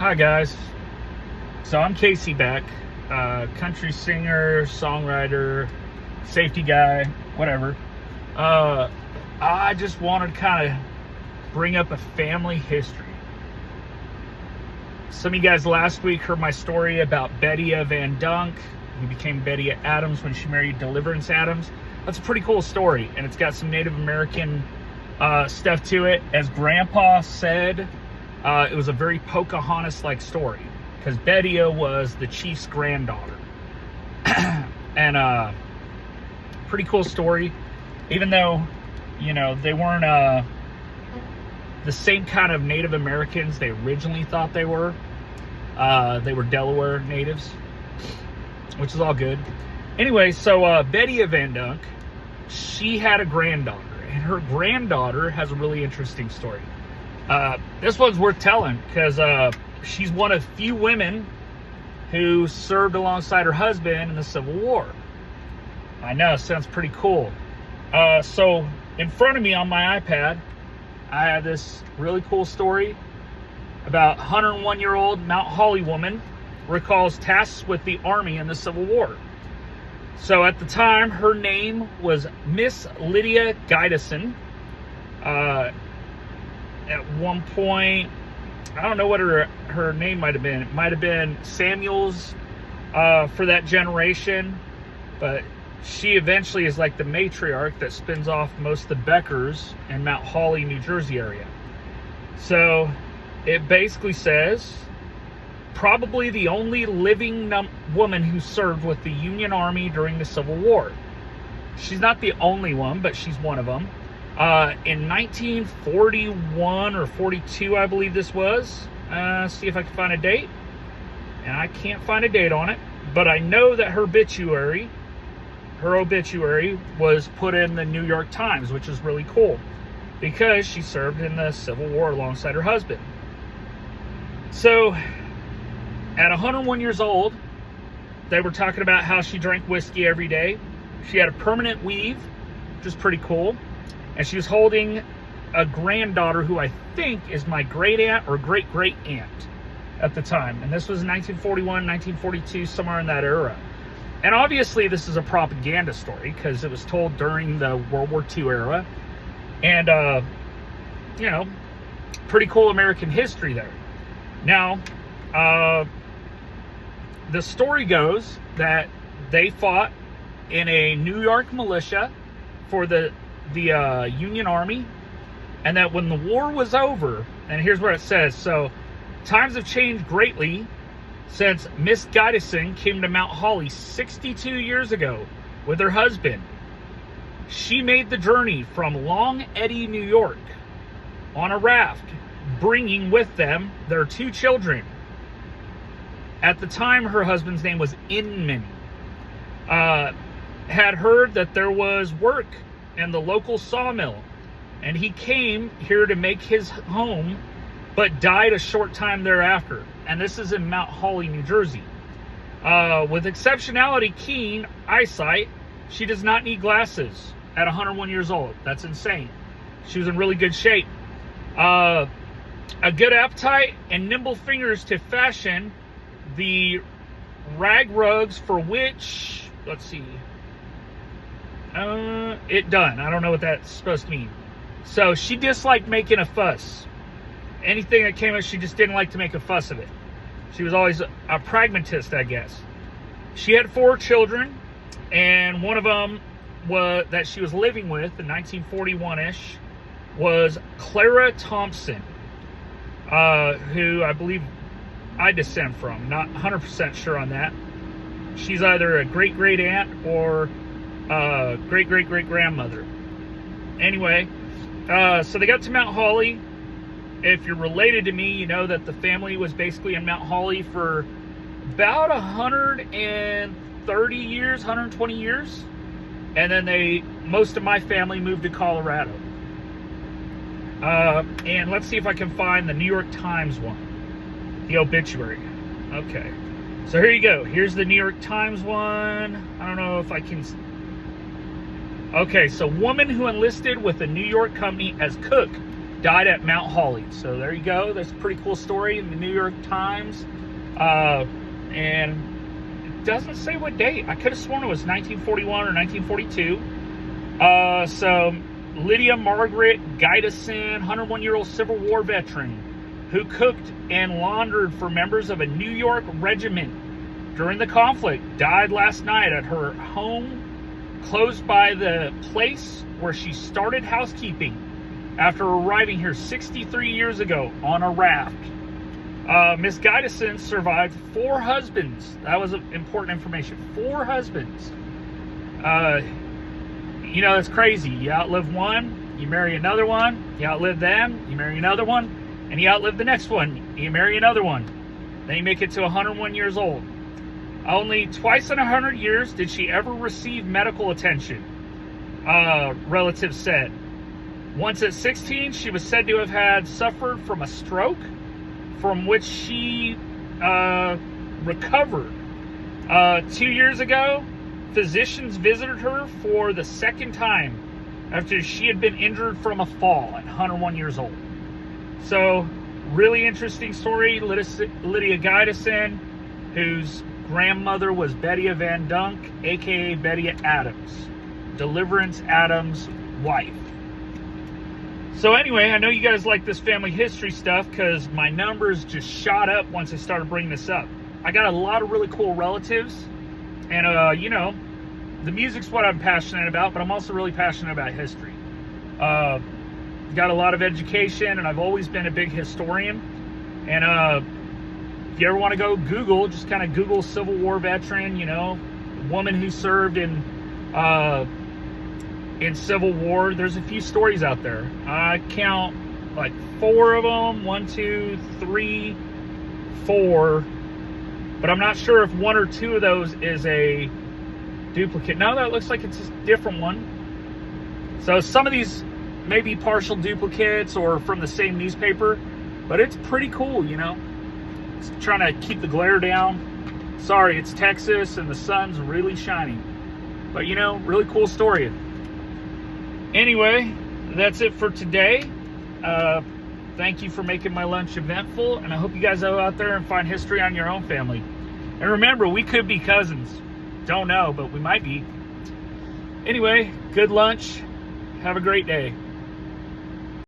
Hi guys. So I'm Casey Beck, country singer, songwriter, safety guy, whatever. I just wanted to kind of bring up a family history. Some of you guys last week heard my story about Betty Van Dunk, who became Betty Adams when she married Deliverance Adams. That's a pretty cool story, and it's got some Native American stuff to it. As Grandpa said, it was a very Pocahontas-like story, because Betty was the chief's granddaughter. And pretty cool story, even though, you know, they weren't the same kind of Native Americans they originally thought they were. They were Delaware natives, which is all good. Anyway, so Betty Van Dunk, she had a granddaughter, and her granddaughter has a really interesting story. This one's worth telling because she's one of few women who served alongside her husband in the Civil War. I know, sounds pretty cool. So in front of me on my iPad, I have this really cool story about 101-year-old Mount Holly woman recalls tasks with the Army in the Civil War. So at the time, her name was Miss Lydia Gydeson. At one point, I don't know what her name might have been. It might have been Samuel's for that generation, but she eventually is like the matriarch that spins off most of the Beckers in Mount Holly, New Jersey area. So it basically says, probably the only living woman who served with the Union Army during the Civil War. She's not the only one, but she's one of them. In 1941 or 42, I believe this was. See if I can find a date. And I can't find a date on it, but I know that her obituary was put in the New York Times, which is really cool because she served in the Civil War alongside her husband. So at 101 years old, they were talking about how she drank whiskey every day. She had a permanent weave, which is pretty cool. And she was holding a granddaughter who I think is my great aunt or great great aunt at the time. And this was 1941, 1942, somewhere in that era. And obviously this is a propaganda story because it was told during the World War II era. And, you know, pretty cool American history there. Now, the story goes that they fought in a New York militia for the Union Army, and that when the war was over, and here's where it says, so times have changed greatly since Miss Gydeson came to Mount Holly 62 years ago with her husband. She made the journey from Long Eddy, New York on a raft, bringing with them their 2 children. At the time, her husband's name was Inman. Had heard that there was work in the local sawmill, and he came here to make his home, but died a short time thereafter. And this is in Mount Holly, New Jersey. With exceptionality keen eyesight, she does not need glasses at 101 years old. That's insane. She was in really good shape. A good appetite and nimble fingers to fashion the rag rugs for which, let's see, it done. I don't know what that's supposed to mean. So she disliked making a fuss. Anything that came up, she just didn't like to make a fuss of it. She was always a pragmatist, I guess. She had 4 children, and one of them that she was living with in 1941-ish was Clara Thompson, who I believe I descend from. Not 100% sure on that. She's either a great-great aunt or great-great-great-grandmother. Anyway, so they got to Mount Holly. If you're related to me, you know that the family was basically in Mount Holly for about 130 years, 120 years. And then most of my family moved to Colorado. And let's see if I can find the New York Times one, the obituary. Okay, so here you go. Here's the New York Times one. I don't know if I can. Okay, so woman who enlisted with the New York company as cook died at Mount Holly. So there you go. That's a pretty cool story in the New York Times. And it doesn't say what date. I could have sworn it was 1941 or 1942. So Lydia Margaret Gydeson, 101-year-old Civil War veteran who cooked and laundered for members of a New York regiment during the conflict, died last night at her home close by the place where she started housekeeping after arriving here 63 years ago on a raft. Miss Gydeson survived 4 husbands. That was important information. 4 husbands. You know, it's crazy. You outlive one, you marry another one, you outlive them, you marry another one, and you outlive the next one, you marry another one. Then you make it to 101 years old. Only twice in 100 years did she ever receive medical attention, relatives said. Once at 16, she was said to have had suffered from a stroke, from which she recovered. 2 years ago, physicians visited her for the second time after she had been injured from a fall at 101 years old. So, really interesting story. Lydia Gydeson, whose grandmother was Betty Van Dunk, aka Betty Adams, Deliverance Adams' wife. So anyway, I know you guys like this family history stuff because my numbers just shot up once I started bringing this up. I got a lot of really cool relatives, and you know, the music's what I'm passionate about, but I'm also really passionate about history. Got a lot of education, and I've always been a big historian. And if you ever want to go Google, just kind of Google Civil War veteran, you know, woman who served in Civil War. There's a few stories out there. I count like 4 of them. 1, 2, 3, 4. But I'm not sure if 1 or 2 of those is a duplicate. No, that looks like it's a different one. So some of these may be partial duplicates or from the same newspaper, but it's pretty cool, you know. It's trying to keep the glare down. Sorry, it's Texas and the sun's really shining. But, you know, really cool story. Anyway, that's it for today. Thank you for making my lunch eventful, and I hope you guys go out there and find history on your own family. And remember, we could be cousins. Don't know, but we might be. Anyway, good lunch. Have a great day.